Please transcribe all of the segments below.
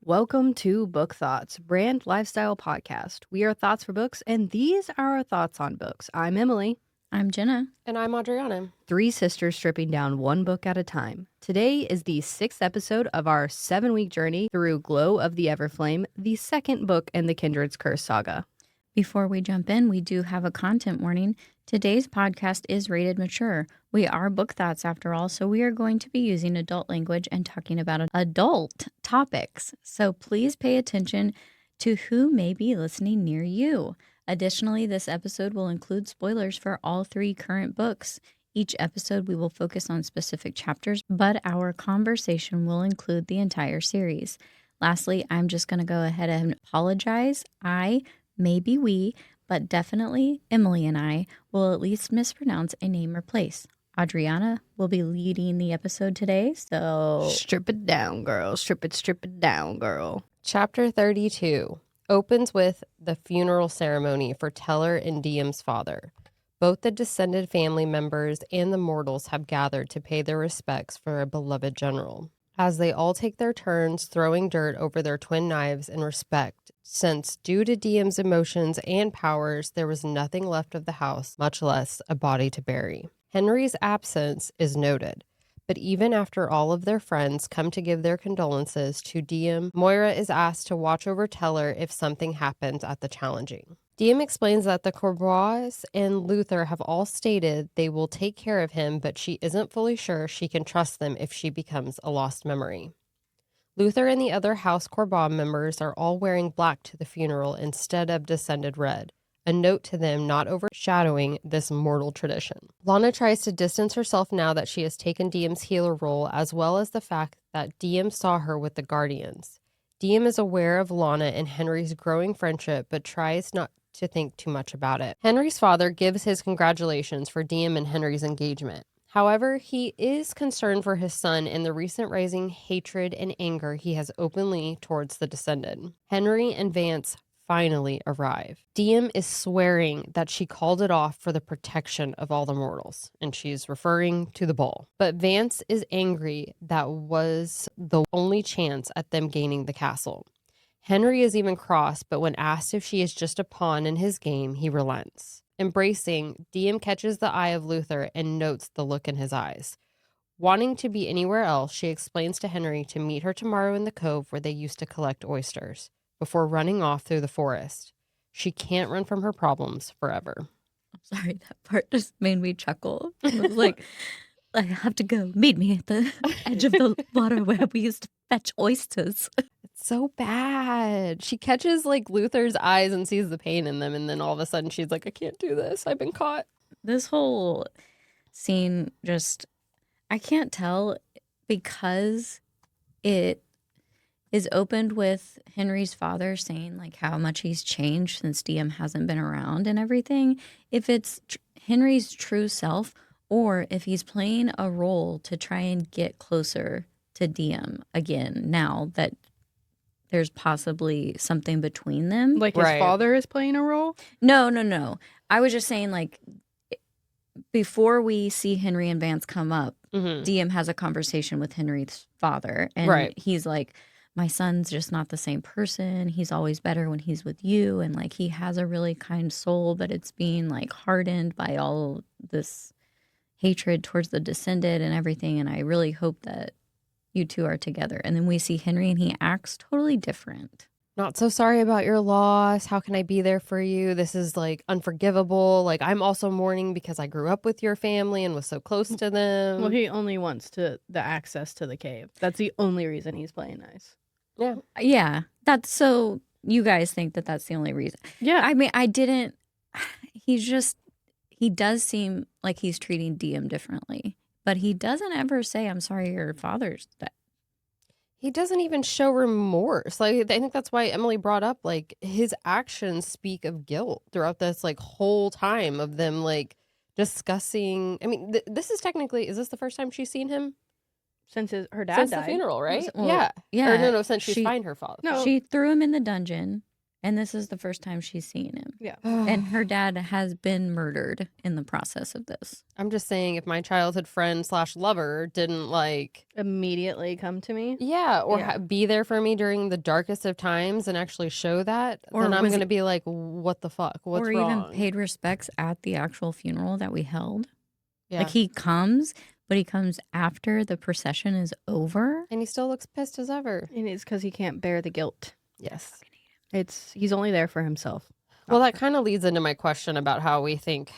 Welcome to Book Thots, brand lifestyle podcast. We are thoughts for books, and these are our thoughts on books. I'm Emily. I'm Jenna. And I'm Adriana. Three sisters stripping down one book at a time. Today is the 6th episode of our 7-week journey through Glow of the Everflame, the second book in the Kindred's Curse saga. Before we jump in, we do have a content warning. Today's podcast is rated mature. We are Book Thots after all, so we are going to be using adult language and talking about adult topics. So please pay attention to who may be listening near you. Additionally, this episode will include spoilers for all 3 current books. Each episode we will focus on specific chapters, but our conversation will include the entire series. Lastly, I'm just going to go ahead and apologize. Maybe we, but definitely Emily and I will at least mispronounce a name or place. Adriana will be leading the episode today, so... Strip it down, girl. Strip it down, girl. Chapter 32 opens with the funeral ceremony for Teller and Diem's father. Both the descended family members and the mortals have gathered to pay their respects for a beloved general. As they all take their turns throwing dirt over their twin knives in respect, since due to Diem's emotions and powers, there was nothing left of the house, much less a body to bury. Henry's absence is noted, but even after all of their friends come to give their condolences to Diem, Moira is asked to watch over Teller if something happens at the challenging. Diem explains that the Courbois and Luther have all stated they will take care of him, but she isn't fully sure she can trust them if she becomes a lost memory. Luther and the other House Courbois members are all wearing black to the funeral instead of descended red, a note to them not overshadowing this mortal tradition. Lana tries to distance herself now that she has taken Diem's healer role, as well as the fact that Diem saw her with the Guardians. Diem is aware of Lana and Henry's growing friendship, but tries not to think too much about it. Henry's father gives his congratulations for Diem and Henry's engagement. However, he is concerned for his son and the recent rising hatred and anger he has openly towards the descendant. Henry and Vance finally arrive. Diem is swearing that she called it off for the protection of all the mortals, and she's referring to the ball. But Vance is angry that was the only chance at them gaining the castle. Henry is even cross, but when asked if she is just a pawn in his game, he relents. Embracing, Diem catches the eye of Luther and notes the look in his eyes. Wanting to be anywhere else, she explains to Henry to meet her tomorrow in the cove where they used to collect oysters, before running off through the forest. She can't run from her problems forever. I'm sorry, that part just made me chuckle. It was like, I have to go. Meet me at the edge of the water where we used to fetch oysters. It's so bad. She catches like Luther's eyes and sees the pain in them, and then all of a sudden she's like, I can't do this. I've been caught. This whole scene just, I can't tell because it is opened with Henry's father saying like how much he's changed since Diem hasn't been around and everything. If it's Henry's true self or if he's playing a role to try and get closer to Diem again now that there's possibly something between them. Like his father is playing a role? No. I was just saying like before we see Henry and Vance come up, Diem has a conversation with Henry's father and he's like, my son's just not the same person. He's always better when he's with you. And like, he has a really kind soul, but it's being like hardened by all this hatred towards the descendant and everything. And I really hope that you two are together. And then we see Henry and he acts totally different. Not so sorry about your loss. How can I be there for you? This is like unforgivable. Like I'm also mourning because I grew up with your family and was so close to them. Well, he only wants the access to the cave. That's the only reason he's playing nice. Yeah. That's so you guys think that that's the only reason. Yeah. I mean, he does seem like he's treating Diem differently, but he doesn't ever say, I'm sorry your father's dead. He doesn't even show remorse. Like I think that's why Emily brought up like his actions speak of guilt throughout this like whole time of them like discussing. I mean, this is technically, is this the first time she's seen him? Since her dad Since died. the funeral, right? Well, yeah. Or no, since she's find her father. No. She threw him in the dungeon And this is the first time she's seen him. Yeah. And her dad has been murdered in the process of this. I'm just saying, if my childhood friend / lover didn't like, Immediately come to me. yeah, or Yeah. be there for me during the darkest of times and actually show that, Or then I'm was going to be like, what the fuck? What's or wrong? even paid respects at the actual funeral that we held. Yeah. Like he comes, but he comes after the procession is over. And he still looks pissed as ever. And it's because he can't bear the guilt. Yes. He's only there for himself. Well, that kind of leads into my question about how we think,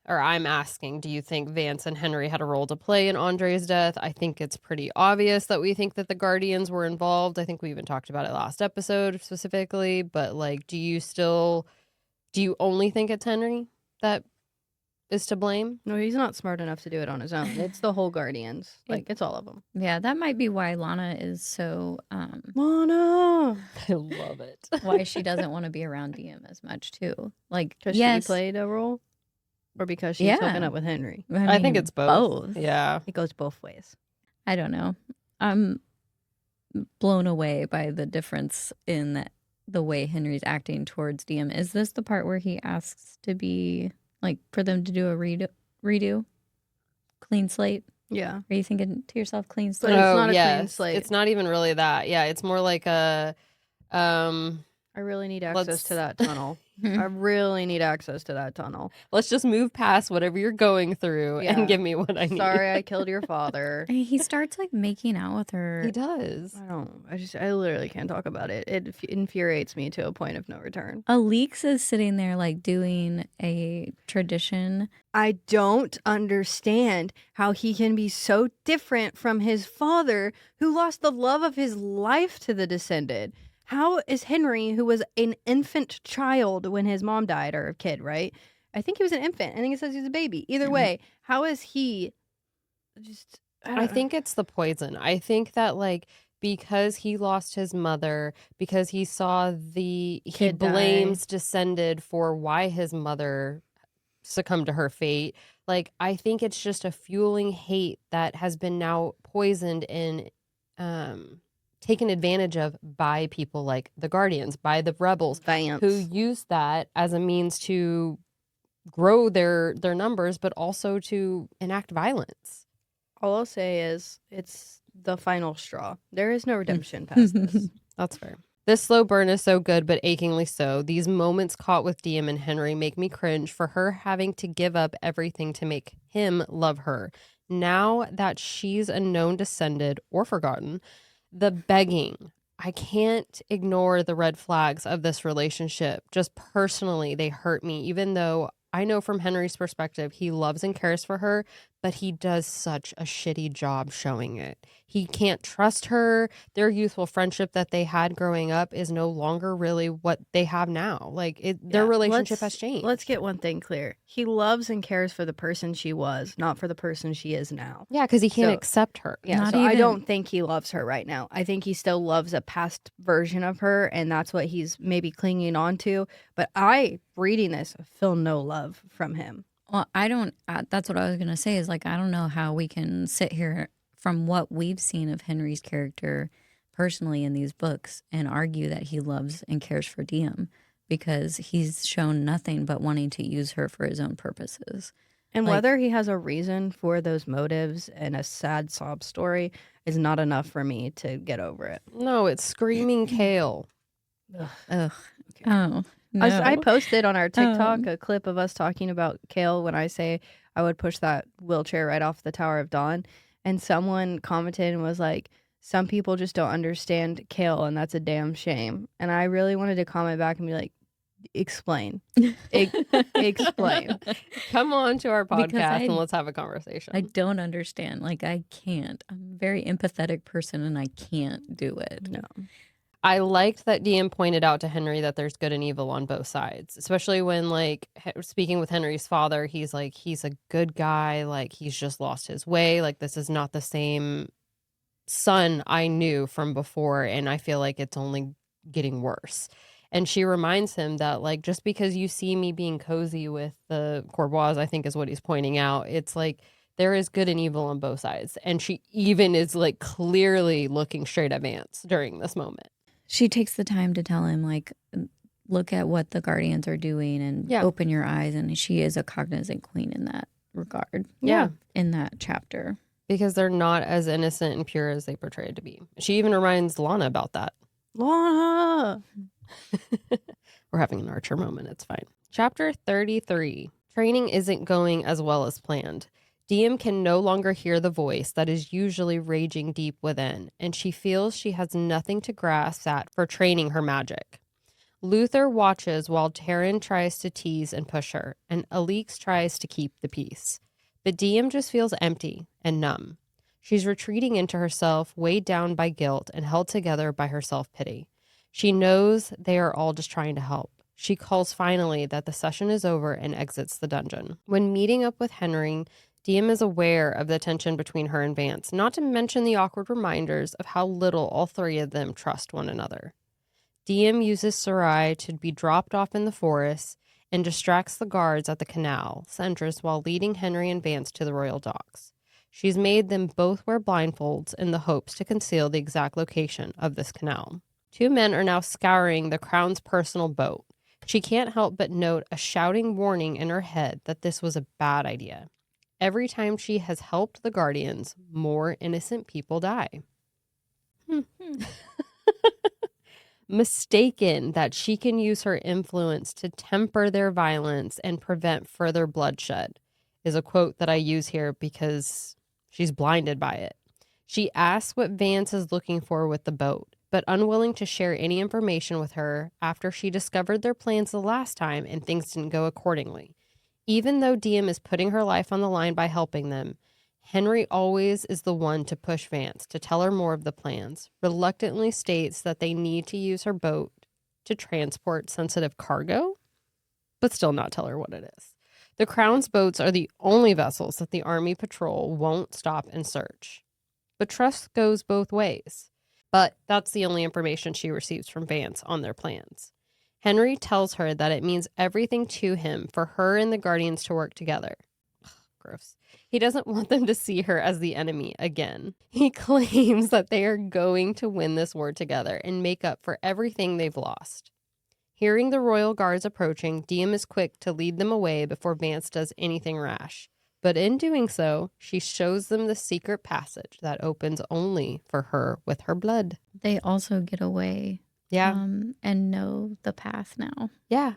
or I'm asking, do you think Vance and Henry had a role to play in Andre's death? I think it's pretty obvious that we think that the Guardians were involved. I think we even talked about it last episode specifically. But like, do you only think it's Henry that is to blame? No, he's not smart enough to do it on his own. It's the whole Guardians. Like, it's all of them. Yeah, that might be why Lana is so Lana! I love it. why she doesn't want to be around DM as much too. Like, Because yes, she played a role? Or because she's Yeah. hooking up with Henry? I think mean, it's both. Yeah. It goes both ways. I don't know. I'm blown away by the difference in the way Henry's acting towards DM. Is this the part where he asks to be like for them to do a redo? Clean slate? Yeah. Are you thinking to yourself clean But slate? it's not a clean yes. slate. It's not even really that. Yeah, it's more like a I really need access to that tunnel. I really need access to that tunnel. let's just move past whatever you're going through Yeah. and give me what I need. Sorry, I killed your father. He starts like making out with her. He does. I literally can't talk about it. It infuriates me to a point of no return. Aleeks is sitting there like doing a tradition. I don't understand how he can be so different from his father who lost the love of his life to the descended. How is Henry, who was an infant child when his mom died, or a kid, right? I think he was an infant. I think it says he was a baby. Either way, how is he just... I think it's the poison. I think that like because he lost his mother, because he saw he Kid die. blames descended for why his mother succumbed to her fate. Like I think it's just a fueling hate that has been now poisoned and taken advantage of by people like the Guardians, by the rebels, Vance. who use that as a means to grow their numbers, but also to enact violence. All I'll say is it's the final straw. There is no redemption past this. That's fair. This slow burn is so good, but achingly so. These moments caught with Diem and Henry make me cringe for her having to give up everything to make him love her. Now that she's a known descended or forgotten, the begging. I can't ignore the red flags of this relationship. Just personally, they hurt me, even though I know from Henry's perspective, he loves and cares for her, but he does such a shitty job showing it. He can't trust her. Their youthful friendship that they had growing up is no longer really what they have now. Like their relationship has changed. Let's get one thing clear. He loves and cares for the person she was, not for the person she is now. Yeah, because he can't So- accept her. Yeah, Not so I even- don't think he loves her right now. I think he still loves a past version of her, and that's what he's maybe clinging on to. But reading this, feel no love from him. Well, I don't. That's what I was gonna say. Is like I don't know how we can sit here from what we've seen of Henry's character personally in these books and argue that he loves and cares for Diem because he's shown nothing but wanting to use her for his own purposes. And Like- whether he has a reason for those motives and a sad sob story is not enough for me to get over it. No, it's screaming Kale. Ugh. Oh. No. I posted on our TikTok a clip of us talking about Kale when I say I would push that wheelchair right off the Tower of Dawn. And someone commented and was like, some people just don't understand Kale, and that's a damn shame. And I really wanted to comment back and be like, explain. Explain. Come on to our Because podcast and let's have a conversation. I don't understand. Like I can't. I'm a very empathetic person and I can't do it. No. I liked that Diem pointed out to Henry that there's good and evil on both sides, especially when, like, speaking with Henry's father, he's like, he's a good guy. Like, he's just lost his way. Like, this is not the same son I knew from before. And I feel like it's only getting worse. And she reminds him that, like, just because you see me being cozy with the Courbois, I think is what he's pointing out. It's like, there is good and evil on both sides. And she even is, like, clearly looking straight at Vance during this moment. She takes the time to tell him like look at what the guardians are doing and open your eyes. And she is a cognizant queen in that regard. Yeah. In that chapter. Because they're not as innocent and pure as they portrayed to be. She even reminds Lana about that. Lana! We're having an Archer moment. It's fine. Chapter 33. Training isn't going as well as planned. Diem can no longer hear the voice that is usually raging deep within, and she feels she has nothing to grasp at for training her magic. Luther watches while Taryn tries to tease and push her, and Alix tries to keep the peace. But Diem just feels empty and numb. She's retreating into herself, weighed down by guilt and held together by her self-pity. She knows they are all just trying to help. She calls finally that the session is over and exits the dungeon. When meeting up with Henry, Diem is aware of the tension between her and Vance, not to mention the awkward reminders of how little all three of them trust one another. Diem uses Sarai to be dropped off in the forest and distracts the guards at the canal's entrance while leading Henry and Vance to the royal docks. She's made them both wear blindfolds in the hopes to conceal the exact location of this canal. Two men are now scouring the crown's personal boat. She can't help but note a shouting warning in her head that this was a bad idea. Every time she has helped the guardians, more innocent people die. Mistaken that she can use her influence to temper their violence and prevent further bloodshed is a quote that I use here because she's blinded by it. She asks what Vance is looking for with the boat, but unwilling to share any information with her after she discovered their plans the last time and things didn't go accordingly. Even though Diem is putting her life on the line by helping them, Henry always is the one to push Vance to tell her more of the plans, reluctantly states that they need to use her boat to transport sensitive cargo, but still not tell her what it is. The Crown's boats are the only vessels that the Army patrol won't stop and search. But trust goes both ways. But that's the only information she receives from Vance on their plans. Henry tells her that it means everything to him for her and the Guardians to work together. Ugh, gross. He doesn't want them to see her as the enemy again. He claims that they are going to win this war together and make up for everything they've lost. Hearing the royal guards approaching, Diem is quick to lead them away before Vance does anything rash. But in doing so, she shows them the secret passage that opens only for her with her blood. They also get away. Yeah. And know the path now. Yeah.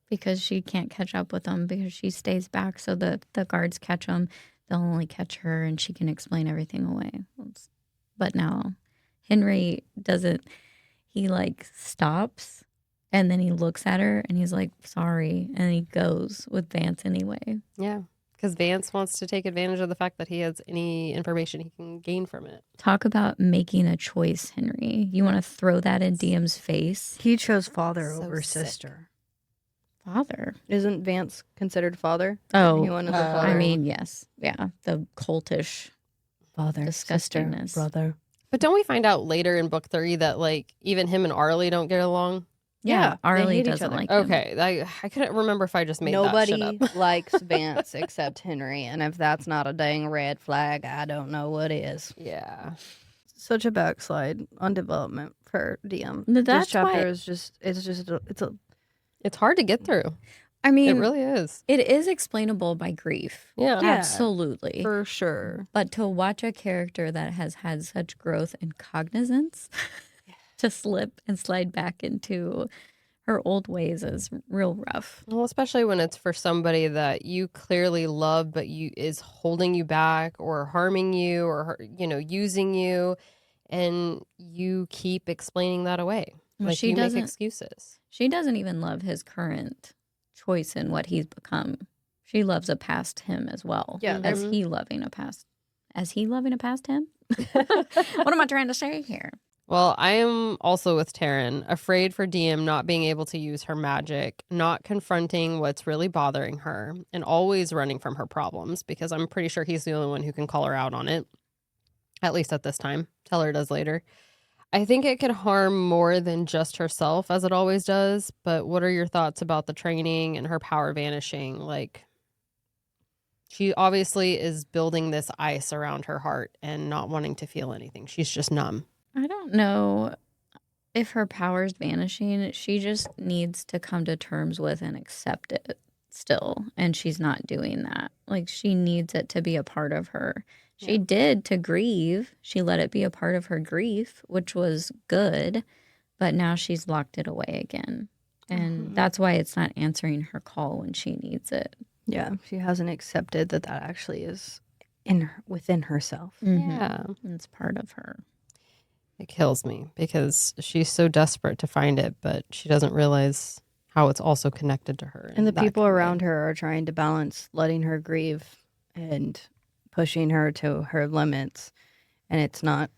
Because she can't catch up with them because she stays back so that the guards catch them. They'll only catch her and she can explain everything away. But now Henry doesn't, he like stops and then he looks at her and he's like, sorry. And he goes with Vance anyway. Yeah. Because Vance wants to take advantage of the fact that he has any information he can gain from it. Talk about making a choice, Henry. You want to throw that in Diem's face? He chose father So over sick. sister. Father? Isn't Vance considered father? Oh, He went as a I father. mean, yes. Yeah, the cultish Father, disgustingness. sister, brother. But don't we find out later in book 3 that like even him and Arlie don't get along? Yeah, they Arlie hate each doesn't other. like him. Okay, I couldn't remember if I just made that Nobody shit up. likes Vance except Henry, and if that's not a dang red flag, I don't know what is. Yeah. Such a backslide on development for DM. No, This that's chapter why- is just it's a It's hard to get through. I mean, It really is. it is explainable by grief. Yeah. Yeah. Absolutely. for sure. But to watch a character that has had such growth and cognizance to slip and slide back into her old ways is real rough. Well, especially when it's for somebody that you clearly love, but is holding you back or harming you or, using you. And you keep explaining that away. Well, Like she you make doesn't- excuses. She doesn't even love his current choice in what he's become. She loves a past him as well. Yeah, As he loving a past him? What am I trying to say here? Well, I am also with Taryn, afraid for Diem not being able to use her magic, not confronting what's really bothering her, and always running from her problems because I'm pretty sure he's the only one who can call her out on it. At least at this time. Teller does later. I think it could harm more than just herself, as it always does. But what are your thoughts about the training and her power vanishing? Like, she obviously is building this ice around her heart and not wanting to feel anything. She's just numb. I don't know. if her power's vanishing, she just needs to come to terms with and accept it still. And she's not doing that. Like, she needs it to be a part of her. She did to grieve. She let it be a part of her grief, which was good. But now she's locked it away again. And that's why it's not answering her call when she needs it. Yeah, she hasn't accepted that actually is within herself. Yeah. It's part of her. It kills me because she's so desperate to find it, but she doesn't realize how it's also connected to her. And the people around her are trying to balance letting her grieve and pushing her to her limits. And it's not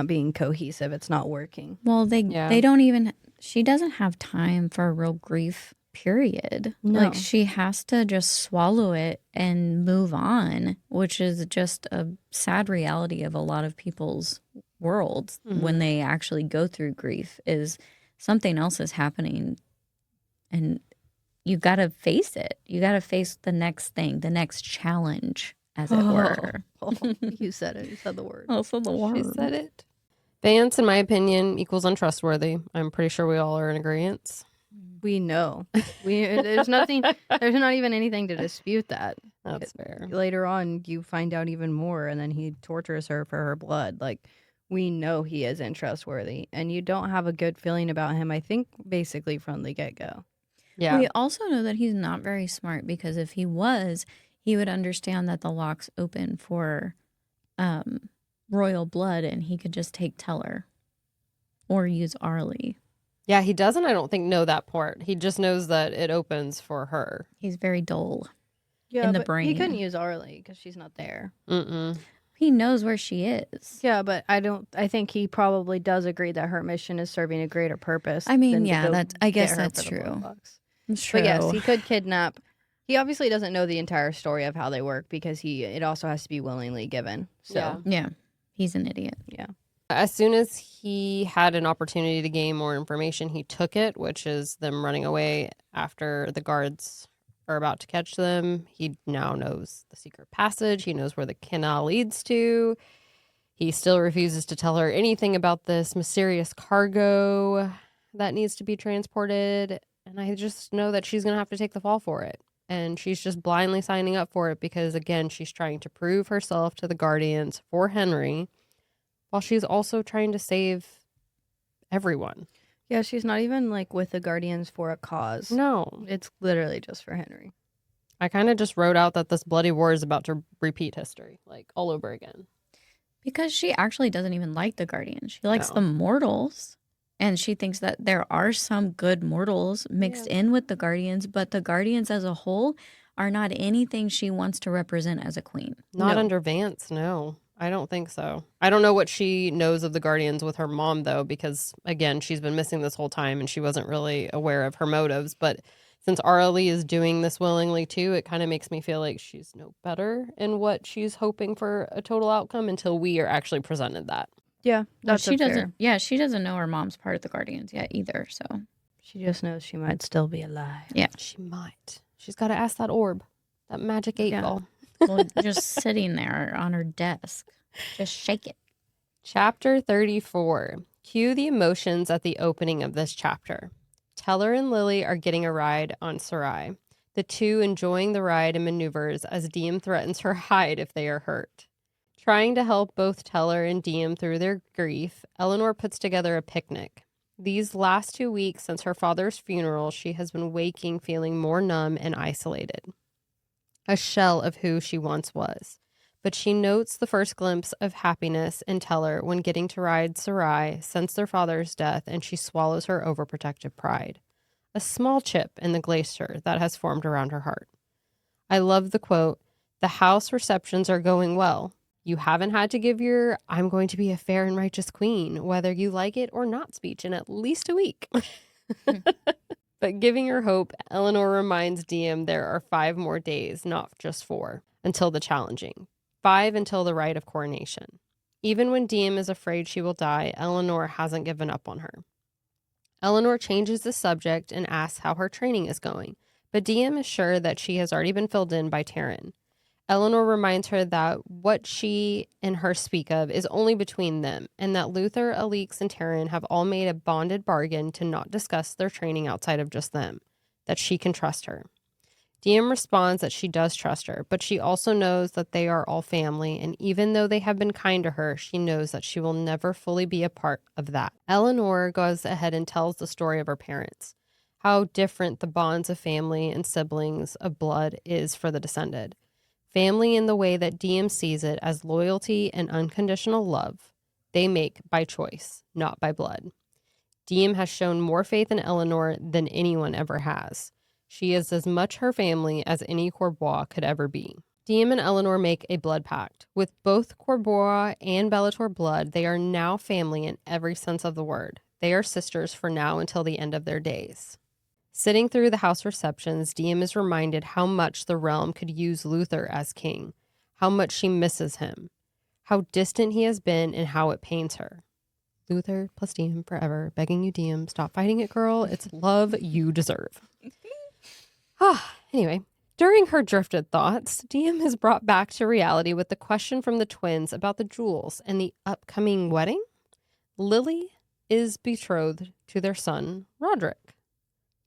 being cohesive. It's not working. Well, they don't even, she doesn't have time for a real grief period. No. Like, she has to just swallow it and move on, which is just a sad reality of a lot of people's worlds when they actually go through grief, is something else is happening and you got to face it. You got to face the next thing, the next challenge, as it were. You said it. You said the word. I said the word. She said it. Vance, in my opinion, equals untrustworthy. I'm pretty sure we all are in agreement. We know. There's nothing. There's not even anything to dispute that. That's fair. Later on, you find out even more, and then he tortures her for her blood. Like, we know he is untrustworthy, and you don't have a good feeling about him, I think, basically from the get-go. Yeah. We also know that he's not very smart, because if he was, he would understand that the lock's open for royal blood and he could just take Teller or use Arlie. Yeah, he doesn't, I don't think, know that part. He just knows that it opens for her. He's very dull Yeah, in the but brain. he couldn't use Arlie because she's not there. He knows where she is. Yeah, but I think he probably does agree that her mission is serving a greater purpose. I mean, than to yeah, go I guess get her that's for the blood true. box. It's true. But yes, he could kidnap. He obviously doesn't know the entire story of how they work because it also has to be willingly given. So yeah, he's an idiot. yeah. As soon as he had an opportunity to gain more information, he took it, which is them running away after the guards are about to catch them. He now knows the secret passage. He knows where the canal leads to. He still refuses to tell her anything about this mysterious cargo that needs to be transported. And I just know that she's going to have to take the fall for it. And she's just blindly signing up for it because, again, she's trying to prove herself to the Guardians for Henry, while she's also trying to save everyone. Yeah, she's not even like with the Guardians for a cause. No. It's literally just for Henry. I kind of just wrote out that this bloody war is about to repeat history, like all over again. Because she actually doesn't even like the Guardians. She likes the mortals. And she thinks that there are some good mortals mixed in with the Guardians, but the Guardians as a whole are not anything she wants to represent as a queen. Not under Vance, no. I don't think so. I don't know what she knows of the Guardians with her mom, though, because, again, she's been missing this whole time and she wasn't really aware of her motives. But since Arlie is doing this willingly, too, it kind of makes me feel like she's no better in what she's hoping for a total outcome until we are actually presented that. Yeah, that's she doesn't. fair. Yeah, she doesn't know her mom's part of the Guardians yet either. So She just knows she might still be alive. yeah, She might. She's got to ask that orb, that magic 8-ball. well, just sitting there on her desk, just shake it. Chapter 34. Cue the emotions at the opening of this chapter. Teller and Lily are getting a ride on Sarai, the two enjoying the ride and maneuvers as Diem threatens her hide if they are hurt. Trying to help both Teller and Diem through their grief, Eleanor puts together a picnic. These last 2 weeks since her father's funeral, she has been waking feeling more numb and isolated. A shell of who she once was. But she notes the first glimpse of happiness in Teller when getting to ride Sarai since their father's death, and she swallows her overprotective pride. A small chip in the glacier that has formed around her heart. I love the quote, "The house receptions are going well. You haven't had to give your 'I'm going to be a fair and righteous queen, whether you like it or not' speech in at least a week." But giving her hope, Eleanor reminds Diem there are 5 more days, not just 4, until the challenging. 5 until the rite of coronation. Even when Diem is afraid she will die, Eleanor hasn't given up on her. Eleanor changes the subject and asks how her training is going, but Diem is sure that she has already been filled in by Taryn. Eleanor reminds her that what she and her speak of is only between them, and that Luther, Alix, and Taryn have all made a bonded bargain to not discuss their training outside of just them, that she can trust her. Diem responds that she does trust her, but she also knows that they are all family, and even though they have been kind to her, she knows that she will never fully be a part of that. Eleanor goes ahead and tells the story of her parents, how different the bonds of family and siblings of blood is for the descended. Family in the way that Diem sees it as loyalty and unconditional love, they make by choice, not by blood. Diem has shown more faith in Eleanor than anyone ever has. She is as much her family as any Corbois could ever be. Diem and Eleanor make a blood pact. With both Corbois and Bellator blood, they are now family in every sense of the word. They are sisters for now until the end of their days. Sitting through the house receptions, Diem is reminded how much the realm could use Luther as king, how much she misses him, how distant he has been, and how it pains her. Luther plus Diem forever, begging you, Diem, stop fighting it, girl. It's love you deserve. Anyway, during her drifted thoughts, Diem is brought back to reality with the question from the twins about the jewels and the upcoming wedding. Lily is betrothed to their son, Roderick.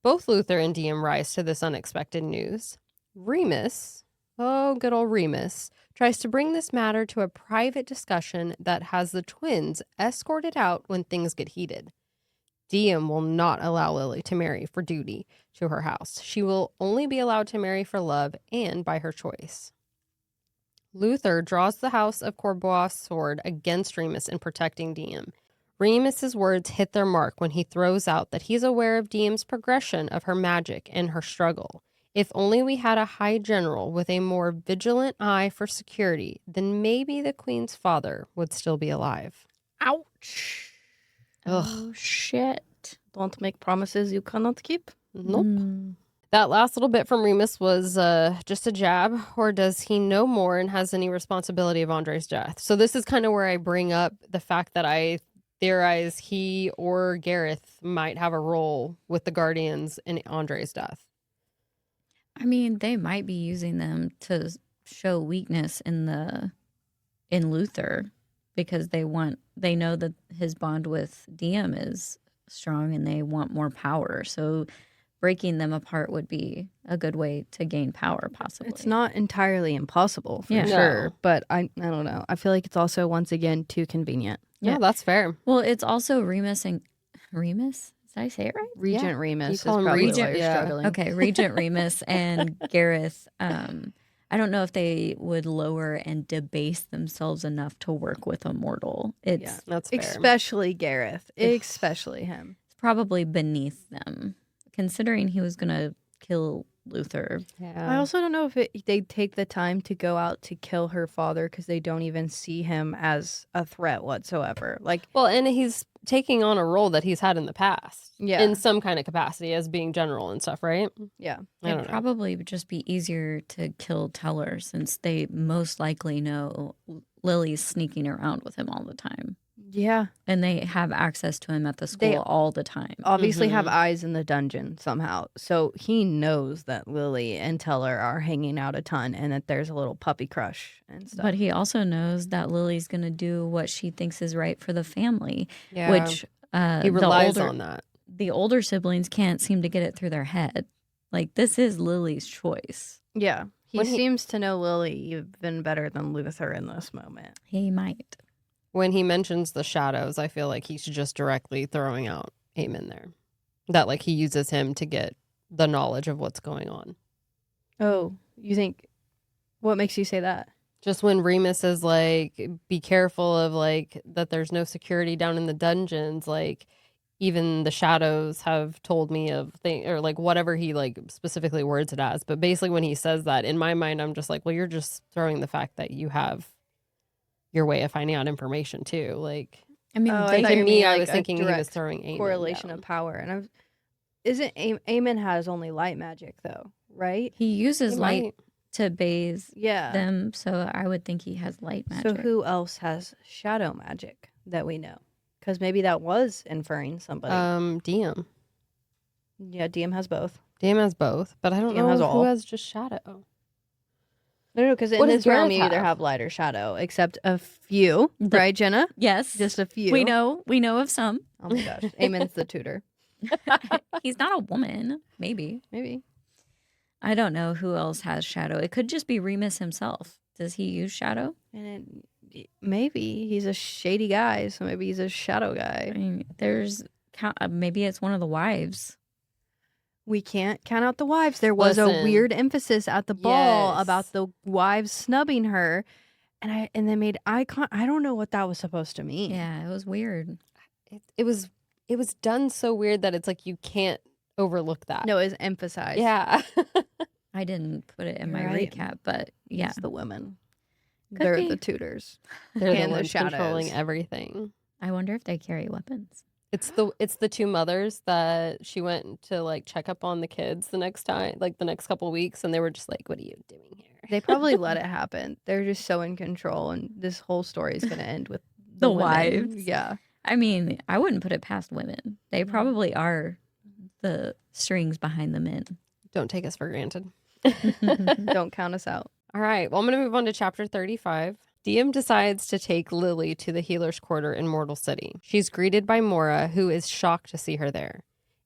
Both Luther and Diem rise to this unexpected news. Remus, oh, good old Remus, tries to bring this matter to a private discussion that has the twins escorted out when things get heated. Diem will not allow Lily to marry for duty to her house. She will only be allowed to marry for love and by her choice. Luther draws the House of Corbois' sword against Remus in protecting Diem. Remus's words hit their mark when he throws out that he's aware of Diem's progression of her magic and her struggle. If only we had a high general with a more vigilant eye for security, then maybe the queen's father would still be alive. Ouch. Ugh. Oh, shit. Don't make promises you cannot keep. Nope. That last little bit from Remus was just a jab, or does he know more and has any responsibility of Andre's death? So this is kind of where I bring up the fact that I theorize he or Gareth might have a role with the Guardians in Andre's death. I mean, they might be using them to show weakness in Luther because they know that his bond with Diem is strong and they want more power. So breaking them apart would be a good way to gain power, possibly. It's not entirely impossible for Yeah. sure, No. but I don't know. I feel like it's also once again too convenient. Yeah, that's fair. Well, it's also Remus. Did I say it right? Regent Remus You is call him probably Regent, why you're yeah. struggling. Okay, Regent Remus and Gareth. I don't know if they would lower and debase themselves enough to work with a mortal. It's Yeah. That's fair. Especially Gareth. Especially him. probably beneath them, considering he was going to kill Luther. I also don't know if they'd take the time to go out to kill her father because they don't even see him as a threat whatsoever. Like, Well, and he's taking on a role that he's had in the past. Yeah. In some kind of capacity as being general and stuff, right? yeah. I don't It'd know. probably just be easier to kill Teller since they most likely know Lily's sneaking around with him all the time. Yeah. And they have access to him at the school They all the time. Obviously have Mhm. eyes in the dungeon somehow. So he knows that Lily and Teller are hanging out a ton and that there's a little puppy crush and stuff. But he also knows that Lily's going to do what she thinks is right for the family, Yeah. which he relies on that. the older siblings can't seem to get it through their head. Like, this is Lily's choice. Yeah. He When he- seems to know Lily even better than Luther in this moment. He might. When he mentions the shadows, I feel like he's just directly throwing out Aemon there. That like he uses him to get the knowledge of what's going on. Oh, you think, what makes you say that? Just when Remus is like, be careful of like that there's no security down in the dungeons, like even the shadows have told me of things or like whatever he like specifically words it as. But basically when he says that, in my mind, I'm just like, well, you're just throwing the fact that you have your way of finding out information too. Like I mean, Oh, I they thought to you me, mean, I like, was a thinking he was direct throwing Aemon Correlation down. of power. And isn't Aemon has only light magic though, right? he uses He light might. to bathe Yeah. them, so I would think he has light magic. So who else has shadow magic that we know? Because maybe that was inferring somebody. Diem. Yeah, Diem has both. Diem has both, but I don't Diem know has who all. has just shadow. No, because in What does this realm Gareth you either have? have light or shadow, except a few, right, Jenna? Yes. Just a few. We know of some. Oh my gosh. Eamon's the tutor. He's not a woman. Maybe. Maybe. I don't know who else has shadow. It could just be Remus himself. Does he use shadow? And maybe he's a shady guy, so maybe he's a shadow I guy. mean, maybe it's one of the wives. We can't count out the wives. There was a Listen. weird emphasis at the ball Yes. about the wives snubbing her, and they made icon. I don't know what that was supposed to mean. Yeah, it was weird. It was done so weird that it's like you can't overlook that. No, it's emphasized. Yeah. I didn't put it in You're my right. recap, but yeah. It's the women. Could They're be. the tutors. They're the And the ones controlling shadows. everything. I wonder if they carry weapons. It's the two mothers that she went to like check up on the kids the next time, like the next couple weeks, and they were just like, "What are you doing here?" They probably let it happen. They're just so in control, and this whole story is going to end with The women. wives. Yeah. I mean, I wouldn't put it past women. They No. probably are the strings behind the men. Don't take us for granted. Don't count us out. All right. Well, I'm going to move on to chapter 35. Diem decides to take Lily to the healer's quarter in Mortal City. She's greeted by Mora, who is shocked to see her there.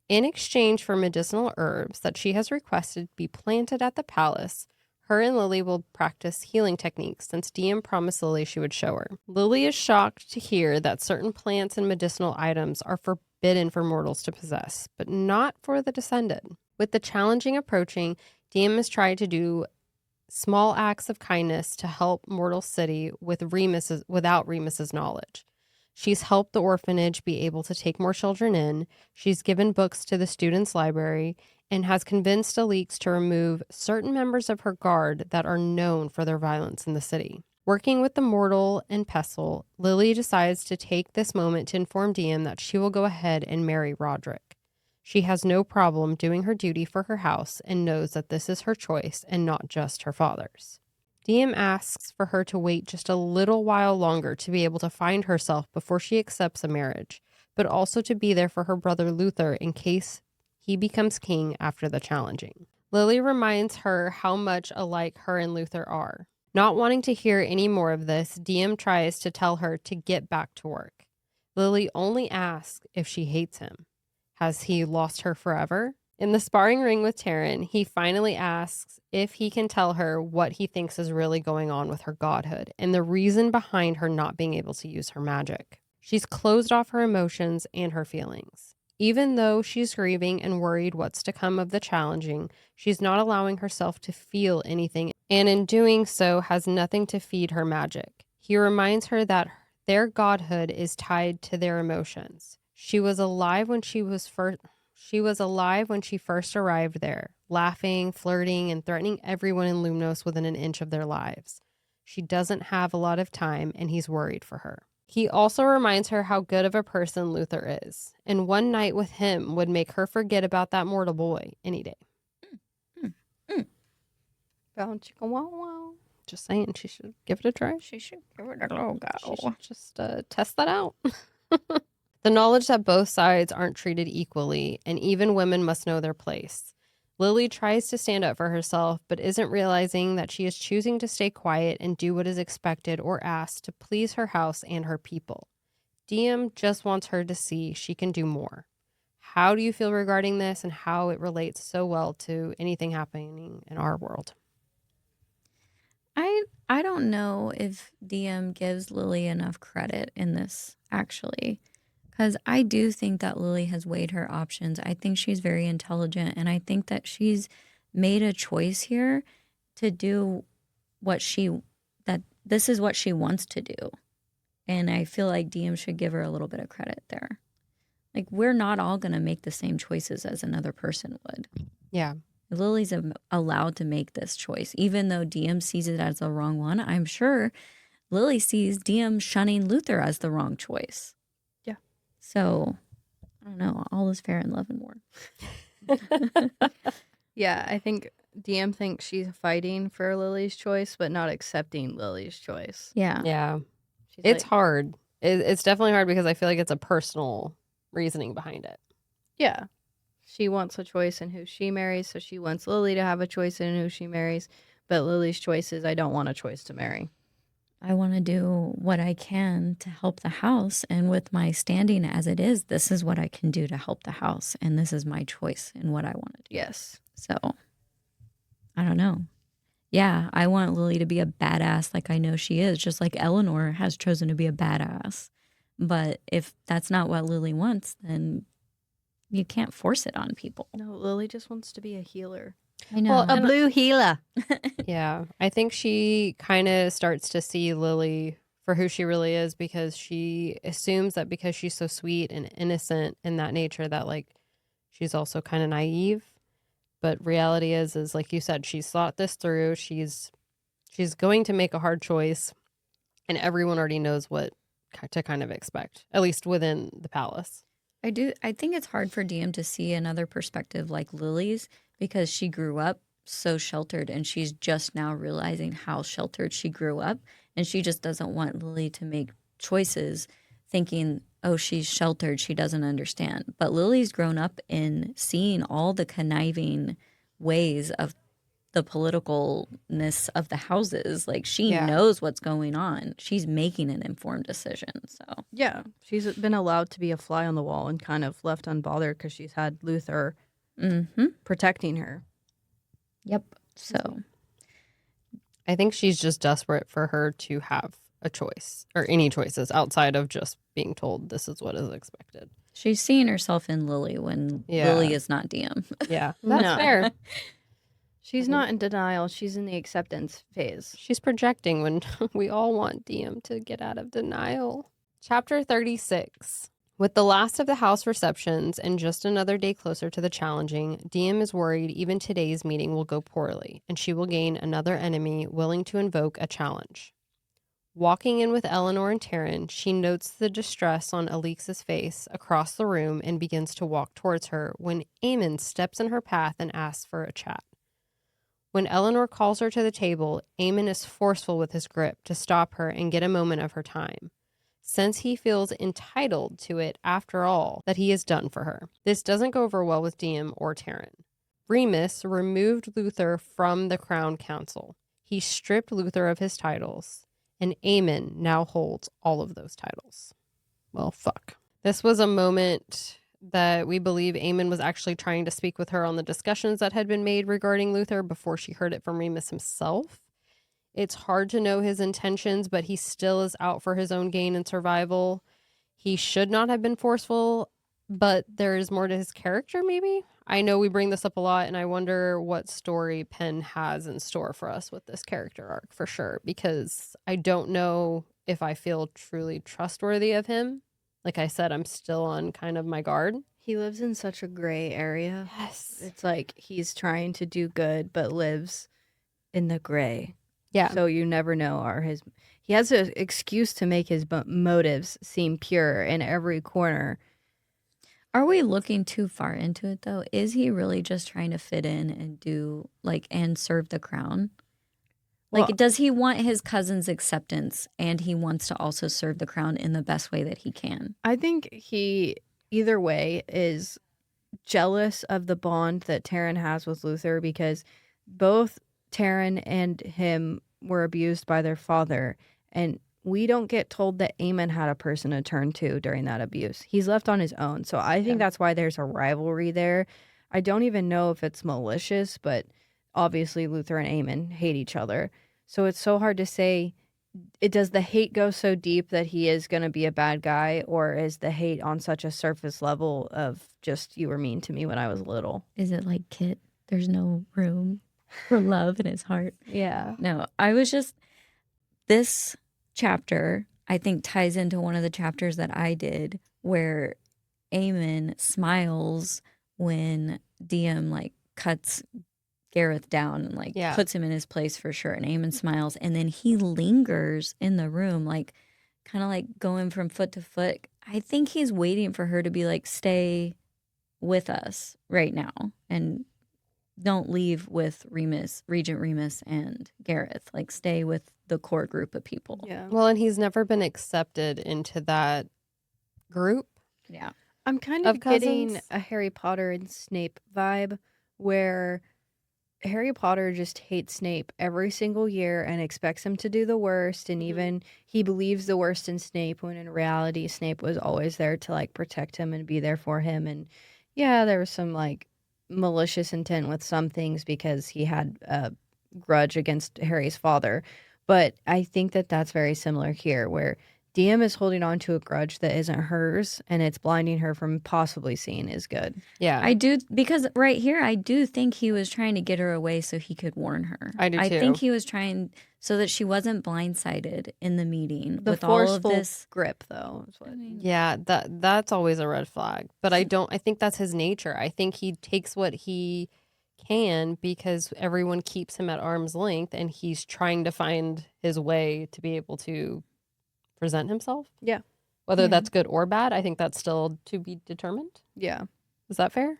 In exchange for medicinal herbs that she has requested be planted at the palace, her and Lily will practice healing techniques since Diem promised Lily she would show her. Lily is shocked to hear that certain plants and medicinal items are forbidden for mortals to possess, but not for the descended. With the challenging approaching, Diem has tried to do small acts of kindness to help Mortal City without Remus's knowledge. She's helped the orphanage be able to take more children in. She's given books to the students' library and has convinced Alix to remove certain members of her guard that are known for their violence in the city. Working with the mortal and pestle, Lily decides to take this moment to inform Diem that she will go ahead and marry Roderick. She has no problem doing her duty for her house and knows that this is her choice and not just her father's. Diem asks for her to wait just a little while longer to be able to find herself before she accepts a marriage, but also to be there for her brother Luther in case he becomes king after the challenging. Lily reminds her how much alike her and Luther are. Not wanting to hear any more of this, Diem tries to tell her to get back to work. Lily only asks if she hates him. Has he lost her forever? In the sparring ring with Taryn, he finally asks if he can tell her what he thinks is really going on with her godhood and the reason behind her not being able to use her magic. She's closed off her emotions and her feelings. Even though she's grieving and worried what's to come of the challenging, she's not allowing herself to feel anything, and in doing so has nothing to feed her magic. He reminds her that their godhood is tied to their emotions. She was alive when she first arrived there, laughing, flirting, and threatening everyone in Lumnos within an inch of their lives. She doesn't have a lot of time, and he's worried for her. He also reminds her how good of a person Luther is, and one night with him would make her forget about that mortal boy any day. Bow chicka wow wow. Just saying, she should give it a try. She should give it a little go. She should just test that out. The knowledge that both sides aren't treated equally, and even women must know their place. Lily tries to stand up for herself, but isn't realizing that she is choosing to stay quiet and do what is expected or asked to please her house and her people. Diem just wants her to see she can do more. How do you feel regarding this and how it relates so well to anything happening in our world? I don't know if Diem gives Lily enough credit in this, actually. Because I do think that Lily has weighed her options. I think she's very intelligent, and I think that she's made a choice here to do that this is what she wants to do. And I feel like Diem should give her a little bit of credit there. Like, we're not all going to make the same choices as another person would. Yeah. Lily's allowed to make this choice, even though Diem sees it as the wrong one. I'm sure Lily sees Diem shunning Luther as the wrong choice. Yeah. So, I don't know. All is fair in love and war. Yeah, I think Diem thinks she's fighting for Lily's choice, but not accepting Lily's choice. Yeah. Yeah. She's It's like, hard. It's definitely hard because I feel like it's a personal reasoning behind it. yeah. She wants a choice in who she marries, so she wants Lily to have a choice in who she marries. But Lily's choice is, I don't want a choice to marry. I want to do what I can to help the house. And with my standing as it is, this is what I can do to help the house. And this is my choice in what I want to do. Yes. So I don't know. Yeah, I want Lily to be a badass like I know she is, just like Eleanor has chosen to be a badass. But if that's not what Lily wants, then you can't force it on people. No, Lily just wants to be a healer. I know. Well, A blue healer. Yeah, I think she kind of starts to see Lily for who she really is, because she assumes that because she's so sweet and innocent in that nature that like she's also kind of naive. But reality is like you said, she's thought this through. She's going to make a hard choice, and everyone already knows what to kind of expect, at least within the palace. I think it's hard for DM to see another perspective like Lily's because she grew up so sheltered and she's just now realizing how sheltered she grew up. And she just doesn't want Lily to make choices thinking, oh, she's sheltered, she doesn't understand. But Lily's grown up in seeing all the conniving ways of the politicalness of the houses. Like she Yeah. knows what's going on. She's making an informed decision. So Yeah, she's been allowed to be a fly on the wall and kind of left unbothered because she's had Luther protecting her. Yep. So I think she's just desperate for her to have a choice or any choices outside of just being told this is what is expected. she's seeing herself in Lily when Yeah. Lily is not DM. Yeah, that's No. fair. She's not in denial. She's in the acceptance phase. She's projecting when we all want DM to get out of denial. Chapter 36. With the last of the house receptions and just another day closer to the challenging, DM is worried even today's meeting will go poorly, and she will gain another enemy willing to invoke a challenge. Walking in with Eleanor and Taryn, she notes the distress on Alix's face across the room and begins to walk towards her when Eamon steps in her path and asks for a chat. When Eleanor calls her to the table, Eamon is forceful with his grip to stop her and get a moment of her time, since he feels entitled to it after all that he has done for her. This doesn't go over well with DM or Taryn. Remus removed Luther from the Crown Council. He stripped Luther of his titles, and Eamon now holds all of those titles. Well, fuck. This was a moment that we believe Eamon was actually trying to speak with her on the discussions that had been made regarding Luther before she heard it from Remus himself. It's hard to know his intentions, but he still is out for his own gain and survival. He should not have been forceful, but there is more to his character, maybe? I know we bring this up a lot, and I wonder what story Penn has in store for us with this character arc, for sure, because I don't know if I feel truly trustworthy of him. Like I said, I'm still on kind of my guard. He lives in such a gray area. Yes. It's like he's trying to do good, but lives in the gray. Yeah. So you never know. He has an excuse to make his motives seem pure in every corner. Are we looking too far into it though? Is he really just trying to fit in and do and serve the crown? Well- Does he want his cousin's acceptance and he wants to also serve the crown in the best way that he can? I think he, either way, is jealous of the bond that Taryn has with Luther because both Taryn and him were abused by their father. And we don't get told that Eamon had a person to turn to during that abuse. He's left on his own. So I think that's why there's a rivalry there. I don't even know if it's malicious, but obviously Luther and Eamon hate each other. So it's so hard to say, does the hate go so deep that he is going to be a bad guy, or is the hate on such a surface level of just, you were mean to me when I was little? Is it like Kit? There's no room for love in his heart. Yeah. No, this chapter, I think, ties into one of the chapters that I did where Eamon smiles when DM cuts Gareth down and puts him in his place for sure. And Eamon smiles, and then he lingers in the room, kind of going from foot to foot. I think he's waiting for her to be stay with us right now and don't leave with Regent Remus and Gareth. Stay with the core group of people. Yeah. Well, and he's never been accepted into that group. Yeah. I'm kind of Of getting cousins? a Harry Potter and Snape vibe where Harry Potter just hates Snape every single year and expects him to do the worst, and even he believes the worst in Snape when in reality Snape was always there to like protect him and be there for him. And yeah, there was some like malicious intent with some things because he had a grudge against Harry's father. But I think that that's very similar here, where DM is holding on to a grudge that isn't hers, and it's blinding her from possibly seeing is good. Yeah. I do, because right here, I do think he was trying to get her away so he could warn her. I do I too. think he was trying so that she wasn't blindsided in the meeting The with all of forceful this. grip, though, is what. Yeah, that's always a red flag. But I think that's his nature. I think he takes what he can because everyone keeps him at arm's length and he's trying to find his way to be able to present himself. Yeah. Whether Yeah. that's good or bad, I think that's still to be determined. Yeah. Is that fair?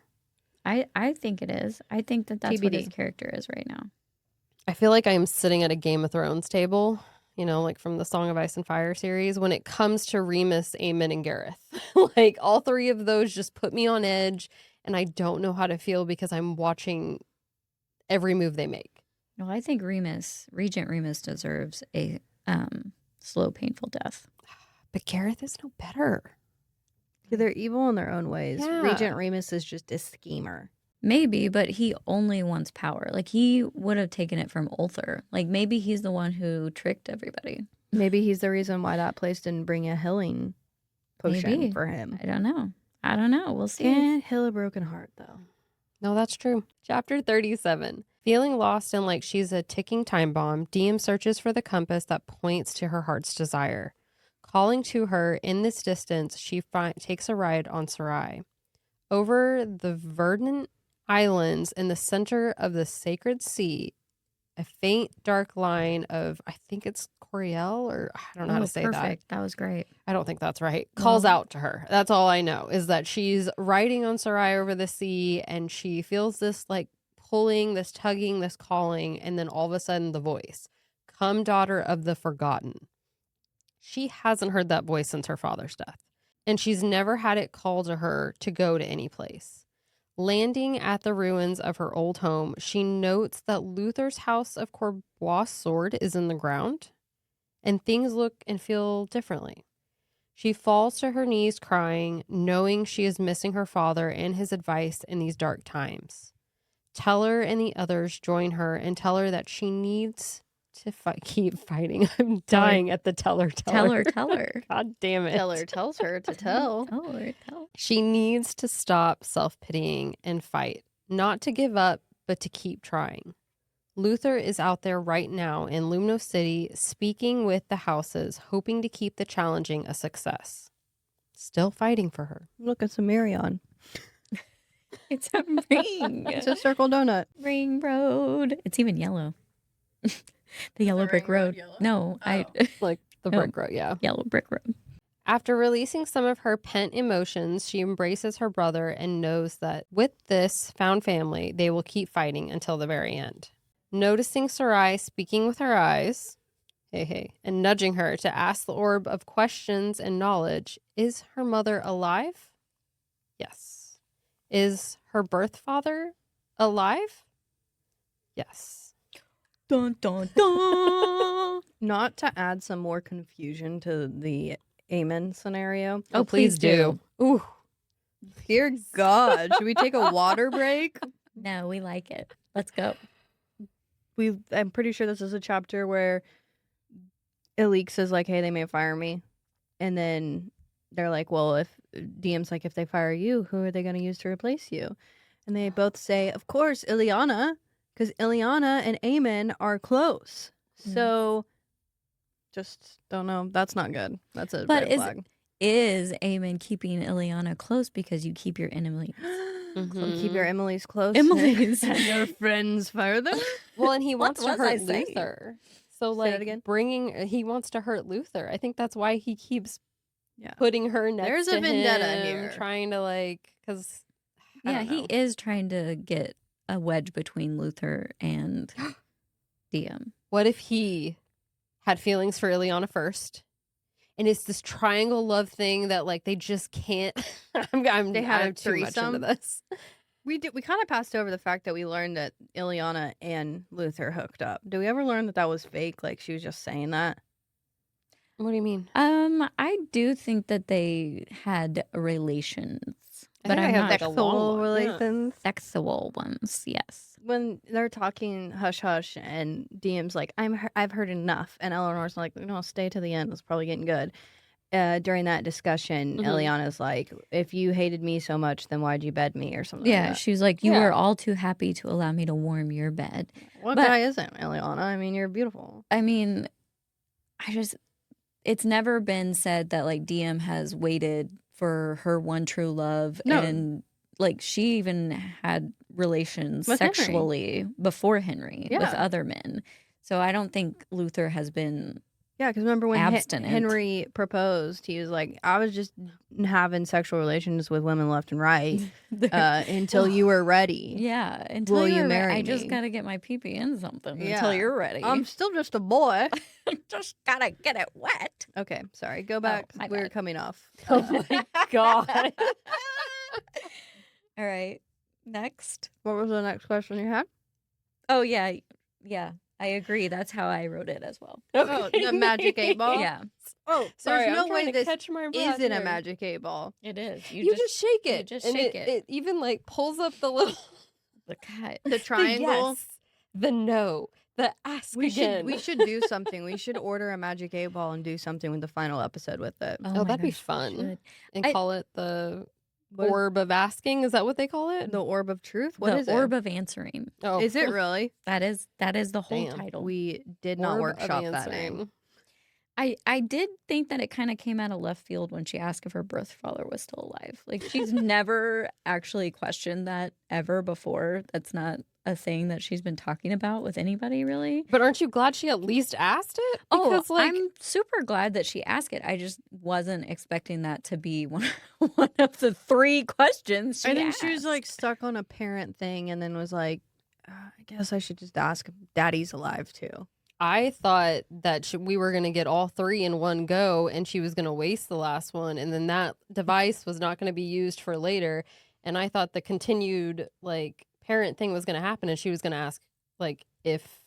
I think it is. I think that that's what his TBD. character is right now. I feel like I am sitting at a Game of Thrones table, you know, like from the Song of Ice and Fire series, when it comes to Remus, Aemon, and Gareth. Like all three of those just put me on edge, and I don't know how to feel because I'm watching every move they make. Well, I think Regent Remus deserves a slow, painful death. But Gareth is no better. Yeah, they're evil in their own ways. Yeah. Regent Remus is just a schemer. Maybe, but he only wants power. Like, he would have taken it from Ulthar. Like, maybe he's the one who tricked everybody. Maybe he's the reason why that place didn't bring a healing potion Maybe. for him. I don't know. We'll see. Can't heal a broken heart, though. No, that's true. Chapter 37. Feeling lost and like she's a ticking time bomb, Diem searches for the compass that points to her heart's desire. Calling to her in this distance, she takes a ride on Sarai. Over the verdant islands in the center of the sacred sea, a faint dark line of, I think it's Coriel, or I don't know how to say Perfect. That was great. I don't think that's right. Calls Well- out to her. That's all I know, is that she's riding on Sarai over the sea and she feels this like pulling, this tugging, this calling, and then all of a sudden the voice, "Come, daughter of the forgotten." She hasn't heard that voice since her father's death, and she's never had it call to her to go to any place. Landing at the ruins of her old home, she notes that Luther's house of Corbois sword is in the ground, and things look and feel differently. She falls to her knees crying, knowing she is missing her father and his advice in these dark times. Teller and the others join her and tell her that she needs to keep fighting. I'm dying at the teller. Tell her. God damn it. Teller tells her to tell. Tell her. She needs to stop self-pitying and fight, not to give up, but to keep trying. Luther is out there right now in Lumno City, speaking with the houses, hoping to keep the challenging a success. Still fighting for her. Look, it's a Marion. It's a ring. It's a circle donut. Ring road. It's even yellow. The yellow the brick ring road road. yellow? No, Like the Oh. brick road, yeah. yellow brick road. After releasing some of her pent emotions, she embraces her brother and knows that with this found family, they will keep fighting until the very end. Noticing Sarai speaking with her eyes, and nudging her to ask the orb of questions and knowledge, is her mother alive? Yes. Is her birth father alive? Yes. Dun, dun, dun. Not to add some more confusion to the Aemon scenario. Oh, please do. Ooh. Dear God, should we take a water break? No, we like it. Let's go. I'm pretty sure this is a chapter where Elise says like, "Hey, they may fire me," and then they're like, "Well, if DM's like, if they fire you, who are they going to use to replace you?" And they both say, "Of course, Ileana, because Ileana and Aemon are close." So, just don't know. That's not good. That's a But red flag. Is Aemon keeping Ileana close because you keep your enemy? So keep your Emily's close. Emily's. and your friends further. Well, and he What wants to was I hurt saying? Luther. So, Say like, that again? he wants to hurt Luther. I think that's why he keeps Yeah. putting her next There's to a vendetta him, here. trying to, like, because, Yeah, he is trying to get a wedge between Luther and DM. What if he had feelings for Ileana first? And it's this triangle love thing that, like, they just can't. I'm They had a too much into threesome? this. We kind of passed over the fact that we learned that Ileana and Luther hooked up. Did we ever learn that that was fake? Like she was just saying that? What do you mean? I do think that they had relations, I but think I I'm have not like a long Sexual one, relations. sexual ones. Yes. When they're talking hush hush and DM's like, I've heard enough. And Eleanor's like, no, stay to the end. It's probably getting good. During that discussion, Mhm. Eliana's like, if you hated me so much, then why'd you bed me or something Yeah, like that. she was like, you Yeah. were all too happy to allow me to warm your bed. What But- guy isn't, Eliana? I mean, you're beautiful. I mean, it's never been said that like DM has waited for her one true love. No. And like she even had relations With Henry. sexually before Henry with Yeah. other men. So I don't think Luther has been Yeah, because remember when abstinent. Henry proposed, he was like, I was just having sexual relations with women left and right until you were ready. Yeah, until Will you you're re- marry I just me? gotta get my pee-pee in something Yeah. until you're ready. I'm still just a boy. just gotta get it wet. Okay, sorry. Go back. my We're bad. coming off. Oh my god. All right, next. What was the next question you had? Oh yeah, I agree. That's how I wrote it as well. Oh, the magic 8-ball? Yeah, Oh, Sorry, there's no I'm way trying to this catch my breath isn't a here. magic 8-ball. it is. You just shake you it. just and shake it. It even like pulls up the little the cut. The triangle. the yes, the no, the ask again. We should do something. We should order a magic 8-ball and do something with the final episode with it. Oh, my that'd be gosh, we fun. should. and I- call it the What is- orb of asking. Is that what they call it? The orb of truth? What the is orb it? of answering. Oh, Is it really? That is the whole Damn. title. We did not Orb of workshop that answering. name. I did think that it kind of came out of left field when she asked if her birth father was still alive. Like she's never actually questioned that ever before. That's not a thing that she's been talking about with anybody really. But aren't you glad she at least asked it? Because I'm super glad that she asked it. I just wasn't expecting that to be one of the three questions she I think she was asked. like stuck on a parent thing and then was like, I guess I should just ask if daddy's alive too. I thought that we were going to get all three in one go and she was going to waste the last one. And then that device was not going to be used for later. And I thought the continued like parent thing was going to happen. And she was going to ask like if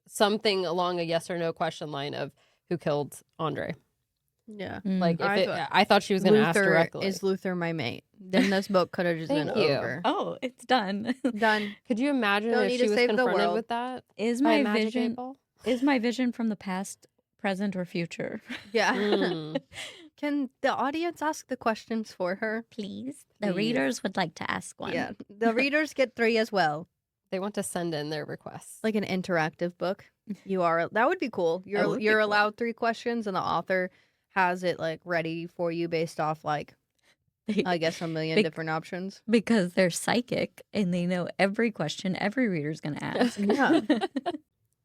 something along a yes or no question line of who killed Andre. Yeah. Like if I it, thought- I thought she was going to ask directly. Is Luther my mate? Then this book could have just been Thank you. over. Oh, it's done. Done. Could you imagine Don't if need she to was save the confronted world. with that? Is by a my magic vision 8-ball? is my vision from the past, present, or future? Yeah. Mm. Can the audience ask the questions for her? Please. The Please. readers would like to ask one. Yeah. The readers get 3 as well. They want to send in their requests. Like an interactive book. That would be cool. would be You're cool. allowed 3 questions and the author has it like ready for you based off like I guess a million Bec- different options. Because they're psychic and they know every question every reader's going to ask. Yeah.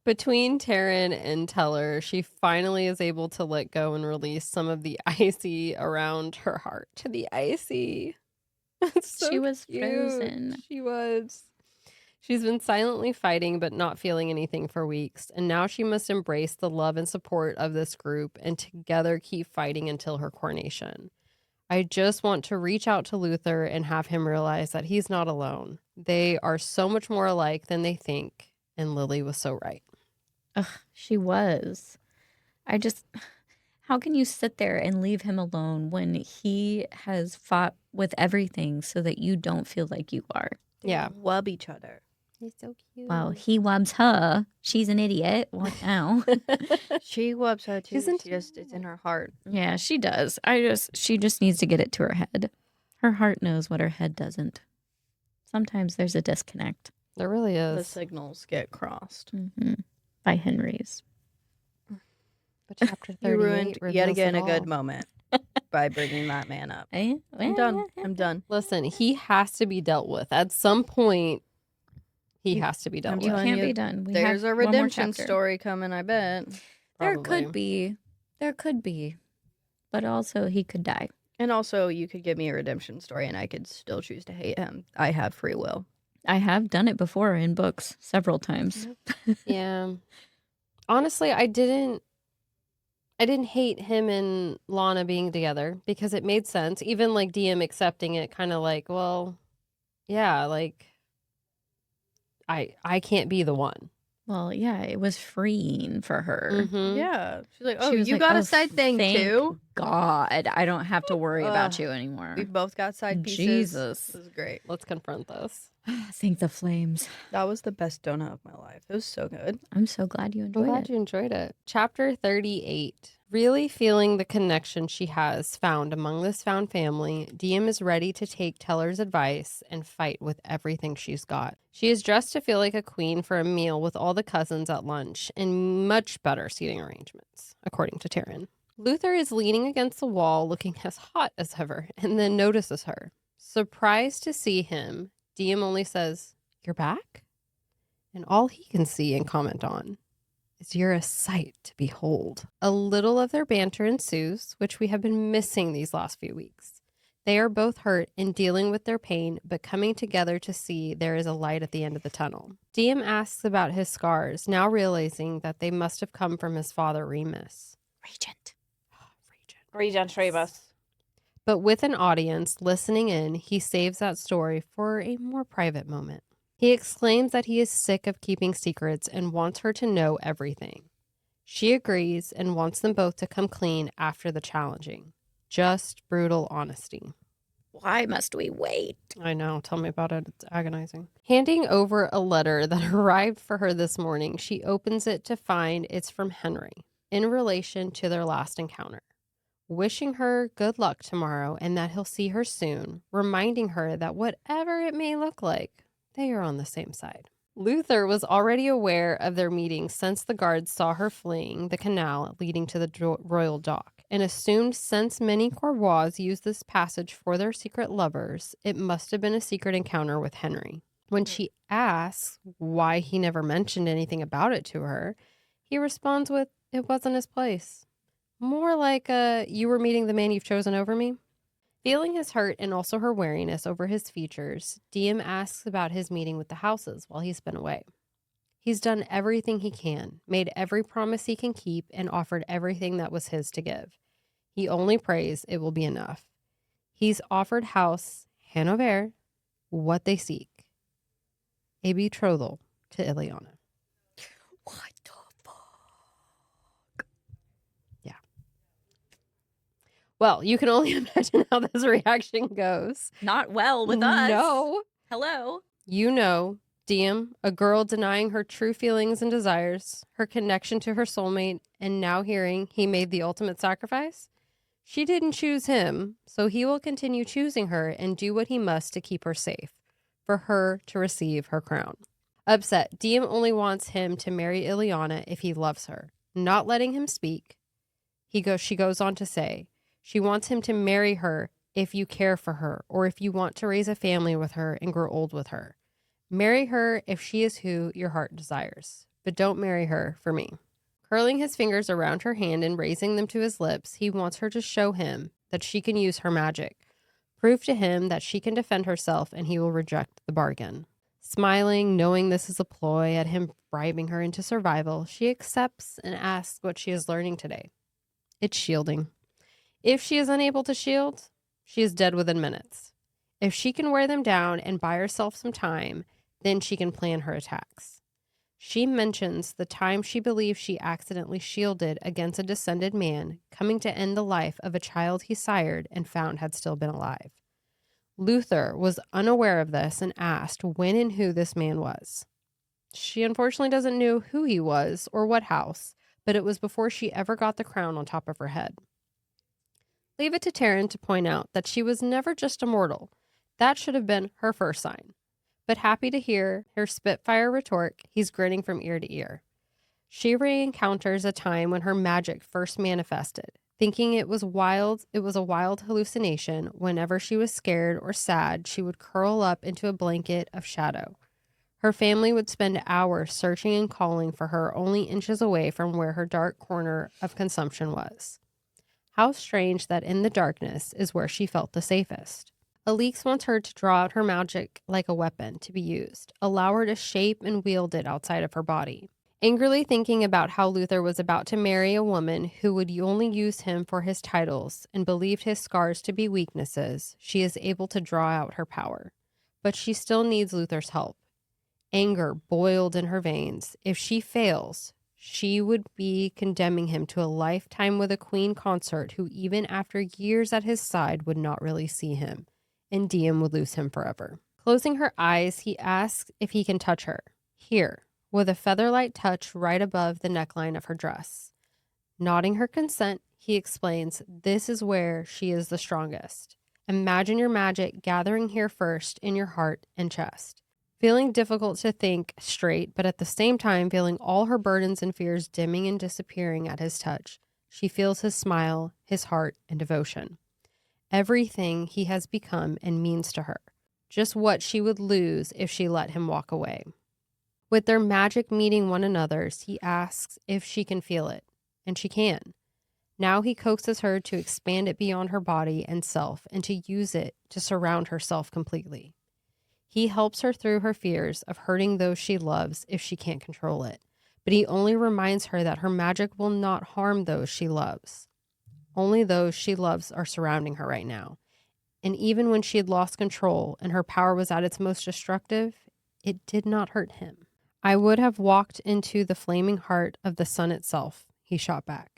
Between Taryn and Teller, she finally is able to let go and release some of the icy around her heart. The icy. It's so She was cute. frozen. She was. She's been silently fighting but not feeling anything for weeks, and now she must embrace the love and support of this group and together keep fighting until her coronation. I just want to reach out to Luther and have him realize that he's not alone. They are so much more alike than they think, and Lily was so right. Ugh, she was. How can you sit there and leave him alone when he has fought with everything so that you don't feel like you are? Yeah. Wub each other. He's so cute. Well, he wubs her. She's an idiot. What now? She wubs her too. She's into It's in her heart. Yeah, she does. She just needs to get it to her head. Her heart knows what her head doesn't. Sometimes there's a disconnect. There really The is. signals get crossed. By Henry's. But chapter 38 You ruined yet reveals again it a good all. moment by bringing that man up. I'm I'm done. I'm done. Listen, he has to be dealt with. At some point, he has to be dealt I'm with. You telling can't you, be done. We There's have a one more redemption chapter. story coming, I bet. There Probably. could be. There could be. But also he could die. And also, you could give me a redemption story and I could still choose to hate him. I have free will. I have done it before in books several times. Yeah. Honestly, I didn't hate him and Lana being together because it made sense. Even like DM accepting it, kind of like, well, Yeah, like I can't be the one. Well, yeah, it was freeing for her. Mm-hmm. Yeah. She's like, oh, She was you like, got "Oh, a side thing thank too? God, I don't have to worry about Ugh. you anymore." We both got side pieces. Jesus. It was great. Let's confront this. Thank the flames. That was the best donut of my life. It was so good. I'm so glad you I'm enjoyed glad it. you enjoyed it. Chapter 38. Really feeling the connection she has found among this found family, Diem is ready to take Teller's advice and fight with everything she's got. She is dressed to feel like a queen for a meal with all the cousins at lunch and much better seating arrangements, according to Taryn. Luther is leaning against the wall, looking as hot as ever, and then notices her. Surprised to see him, Diem only says, "You're back?" And all he can see and comment on is, "You're a sight to behold." A little of their banter ensues, which we have been missing these last few weeks. They are both hurt and dealing with their pain, but coming together to see there is a light at the end of the tunnel. Diem asks about his scars, now realizing that they must have come from his father, Remus. Regent Remus. But with an audience listening in, he saves that story for a more private moment. He exclaims that he is sick of keeping secrets and wants her to know everything. She agrees and wants them both to come clean after the challenging. Just brutal honesty. Why must we wait? I know. Tell me about it. It's agonizing. Handing over a letter that arrived for her this morning, she opens it to find it's from Henry in relation to their last encounter. Wishing her good luck tomorrow and that he'll see her soon, reminding her that whatever it may look like, they are on the same side. Luther was already aware of their meeting since the guards saw her fleeing the canal leading to the royal dock, and assumed since many Corvois used this passage for their secret lovers, it must have been a secret encounter with Henry. When she asks why he never mentioned anything about it to her, he responds with, "It wasn't his place." More like "You were meeting the man you've chosen over me." Feeling his hurt and also her wariness over his features, Diem asks about his meeting with the houses while he's been away. He's done everything he can, made every promise he can keep, and offered everything that was his to give. He only prays it will be enough. He's offered House Hanover what they seek, a betrothal to Ileana. What the fuck? Yeah. Well, you can only imagine how this reaction goes. Not well with us. No. Hello. You know, Diem, a girl denying her true feelings and desires, her connection to her soulmate, and now hearing he made the ultimate sacrifice? She didn't choose him, so he will continue choosing her and do what he must to keep her safe, for her to receive her crown. Upset, Diem only wants him to marry Ileana if he loves her, not letting him speak. She goes on to say, she wants him to marry her if you care for her, or if you want to raise a family with her and grow old with her. Marry her if she is who your heart desires, but don't marry her for me. Curling his fingers around her hand and raising them to his lips, he wants her to show him that she can use her magic. Prove to him that she can defend herself, and he will reject the bargain. Smiling, knowing this is a ploy at him bribing her into survival, she accepts and asks what she is learning today. It's shielding. If she is unable to shield, she is dead within minutes. If she can wear them down and buy herself some time, then she can plan her attacks. She mentions the time she believes she accidentally shielded against a descended man coming to end the life of a child he sired and found had still been alive. Luther was unaware of this and asked when and who this man was. She unfortunately doesn't know who he was or what house, but it was before she ever got the crown on top of her head. Leave it to Taryn to point out that she was never just a mortal. That should have been her first sign. But happy to hear her spitfire retort, he's grinning from ear to ear. She re-encounters a time when her magic first manifested, thinking it was a wild hallucination. Whenever she was scared or sad, she would curl up into a blanket of shadow. Her family would spend hours searching and calling for her, only inches away from where her dark corner of consumption was. How strange that in the darkness is where she felt the safest. Alix wants her to draw out her magic like a weapon to be used, allow her to shape and wield it outside of her body. Angrily thinking about how Luther was about to marry a woman who would only use him for his titles and believed his scars to be weaknesses, she is able to draw out her power. but she still needs Luther's help. Anger boiled in her veins. If she fails, she would be condemning him to a lifetime with a queen consort who, even after years at his side, would not really see him, and Diem would lose him forever. Closing her eyes, he asks if he can touch her. Here, with a feather-light touch right above the neckline of her dress. Nodding her consent, he explains, this is where she is the strongest. Imagine your magic gathering here first in your heart and chest. Feeling difficult to think straight, but at the same time feeling all her burdens and fears dimming and disappearing at his touch, she feels his smile, his heart, and devotion. Everything he has become and means to her. Just what she would lose if she let him walk away. With their magic meeting one another's, he asks if she can feel it, and she can. Now he coaxes her to expand it beyond her body and self and to use it to surround herself completely. He helps her through her fears of hurting those she loves if she can't control it, but he only reminds her that her magic will not harm those she loves. Only those she loves are surrounding her right now. And even when she had lost control and her power was at its most destructive, it did not hurt him. I would have walked into the flaming heart of the sun itself, he shot back.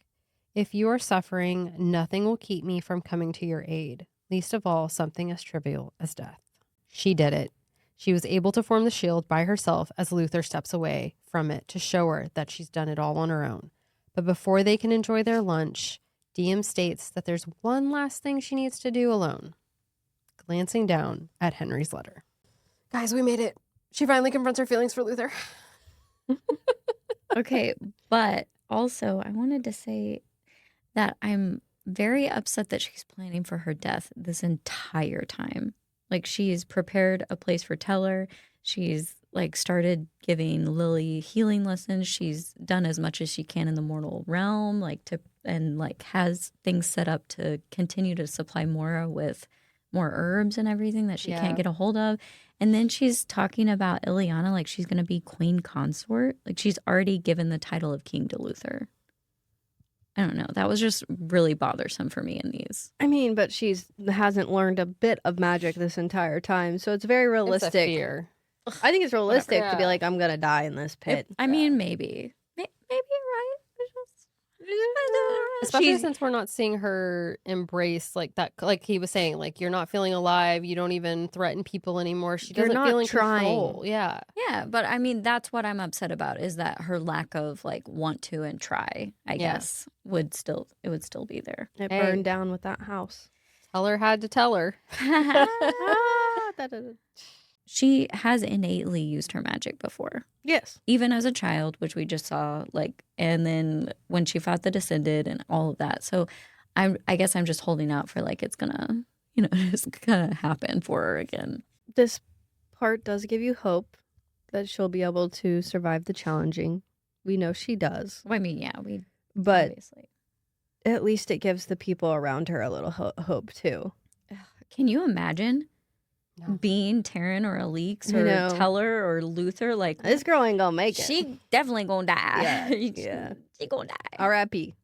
If you are suffering, nothing will keep me from coming to your aid, least of all something as trivial as death. She did it. She was able to form the shield by herself as Luther steps away from it to show her that she's done it all on her own. But before they can enjoy their lunch, Diem states that there's one last thing she needs to do alone. Glancing down at Henry's letter. Guys, we made it. She finally confronts her feelings for Luther. Okay, but also I wanted to say that I'm very upset that she's planning for her death this entire time. Like, she's prepared a place for Teller. She's like started giving Lily healing lessons. She's done as much as she can in the mortal realm, and has things set up to continue to supply Mora with more herbs and everything that she can't get a hold of. And then she's talking about Ileana like she's going to be queen consort. Like, she's already given the title of king to Luther. I don't know. That was just really bothersome for me in these. I mean, but hasn't learned a bit of magic this entire time, so it's very realistic. It's a fear. I think it's realistic to be Yeah. like, I'm gonna die in this pit. I mean, maybe you're right. Especially since we're not seeing her embrace like that, like he was saying, like, you're not feeling alive. You don't even threaten people anymore. She You're doesn't not feel in trying. control. Yeah. Yeah, but I mean, that's what I'm upset about is that her lack of like want to and try, I guess, would still be there. It burned down with that house. Teller had to tell her. She has innately used her magic before. Yes. Even as a child, which we just saw, like, and then when she fought the Descended and all of that. So I guess I'm just holding out for like it's gonna, just gonna happen for her again. This part does give you hope that she'll be able to survive the challenging. We know she does. Well, I mean, yeah, But obviously. at least it gives the people around her a little hope too. Can you imagine No. being Taryn or Alix I or know. Teller or Luther? Like, This girl ain't gonna make it. she definitely gonna die. Yeah. She gonna die. R.I.P.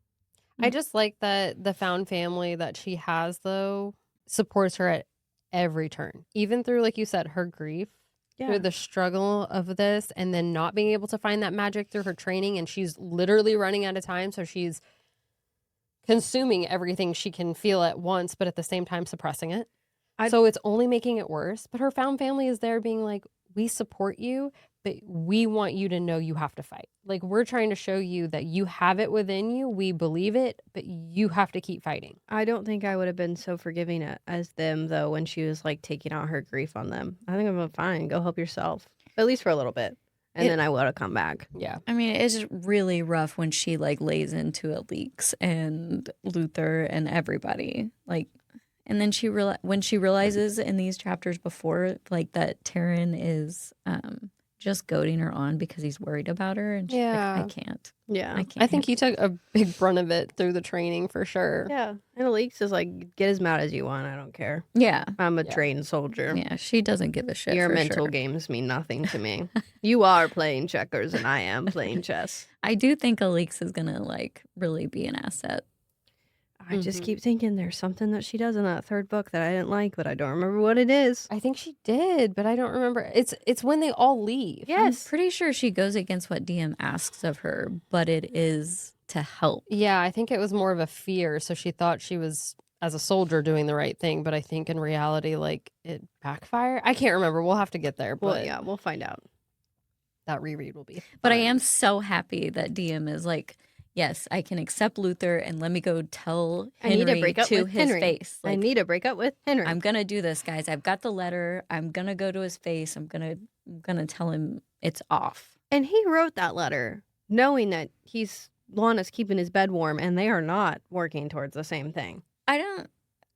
I just like that the found family that she has, though, supports her at every turn, even through, like you said, her grief, through the struggle of this, and then not being able to find that magic through her training. And she's literally running out of time. So she's consuming everything she can feel at once, but at the same time suppressing it. So it's only making it worse. But her found family is there being like, we support you, but we want you to know you have to fight. Like, we're trying to show you that you have it within you. We believe it, but you have to keep fighting. I don't think I would have been so forgiving as them, though, when she was like taking out her grief on them. I think I'm fine. Go help yourself, at least for a little bit. And then I would have come back. Yeah. I mean, it's really rough when she like lays into Alix and Luther and everybody. Like, and then when she realizes in these chapters before, like, that Taryn is just goading her on because he's worried about her, and she's like, I can't. Yeah. I can't. I think he took a big brunt of it through the training for sure. Yeah. And Alix is like, get as mad as you want. I don't care. Yeah. I'm a trained soldier. Yeah, she doesn't give a shit. Your for mental sure. games mean nothing to me. You are playing checkers and I am playing chess. I do think Alix is gonna like really be an asset. I just Mhm. keep thinking there's something that she does in that third book that I didn't like, but I don't remember what it is. I think she did, but I don't remember. It's when they all leave. Yes. I'm pretty sure she goes against what DM asks of her, but it is to help. Yeah, I think it was more of a fear. So she thought she was, as a soldier, doing the right thing, but I think in reality, like, it backfired. I can't remember. We'll have to get there, Well, but yeah, we'll find out. that reread will be But I fun. am so happy that DM is like, yes, I can accept Luther and let me go tell I need to Henry break up to with his Henry. face. I Like, need to break up with Henry. I'm gonna do this, guys. I've got the letter. I'm gonna go to his face. I'm gonna tell him it's off. And he wrote that letter knowing that Lana's keeping his bed warm, and they are not working towards the same thing. I don't.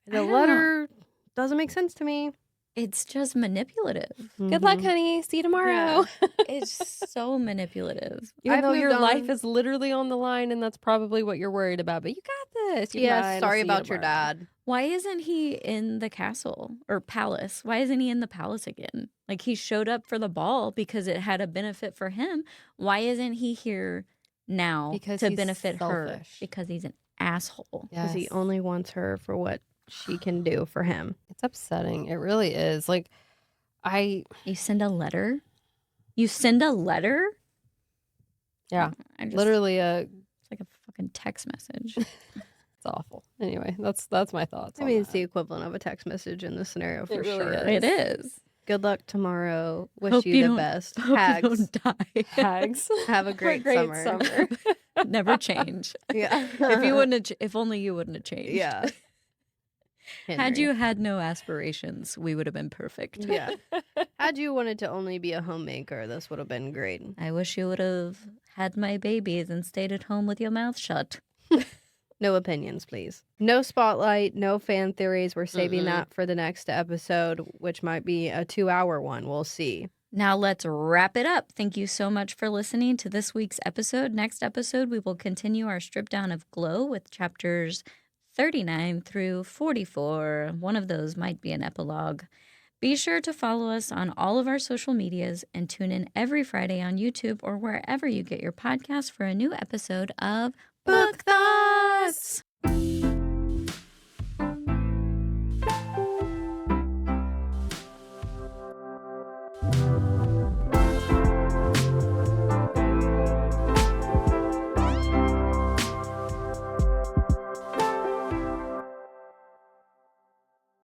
The letter doesn't make sense to me. It's just manipulative. Good luck, Mhm. honey. See you tomorrow. It's so manipulative. Even I've though your moved life on. is literally on the line, and that's probably what you're worried about. But you got this. You're Yeah, fine. I'll sorry see you about your tomorrow. dad. Why isn't he in the castle or palace? Why isn't he in the palace again? Like, he showed up for the ball because it had a benefit for him. Why isn't he here now Because to he's benefit her? selfish. Because he's an asshole. Because he Yes. only wants her for what she can do for him. It's upsetting. It really is. Like, You send a letter? You send a letter? yeah, I just, literally, it's like a fucking text message. it's awful. Anyway, that's my thoughts. I on mean, it's that. the equivalent of a text message in this scenario for really sure. is. It is. Good luck tomorrow. Wish Hope you you the don't- best. Hope Hags. you don't die. Hags. Have a great summer. Never change. Yeah. If only you wouldn't have changed. Yeah. Had Henry. you had no aspirations, we would have been perfect. Yeah. Had you wanted to only be a homemaker, this would have been great. I wish you would have had my babies and stayed at home with your mouth shut. No opinions, please. No spotlight, no fan theories. We're saving that for the next episode, which might be a 2-hour one. We'll see. Now let's wrap it up. Thank you so much for listening to this week's episode. Next episode, we will continue our strip down of Glow with chapters 39 through 44. One of those might be an epilogue. Be sure to follow us on all of our social medias and tune in every Friday on YouTube or wherever you get your podcasts for a new episode of Book Thoughts.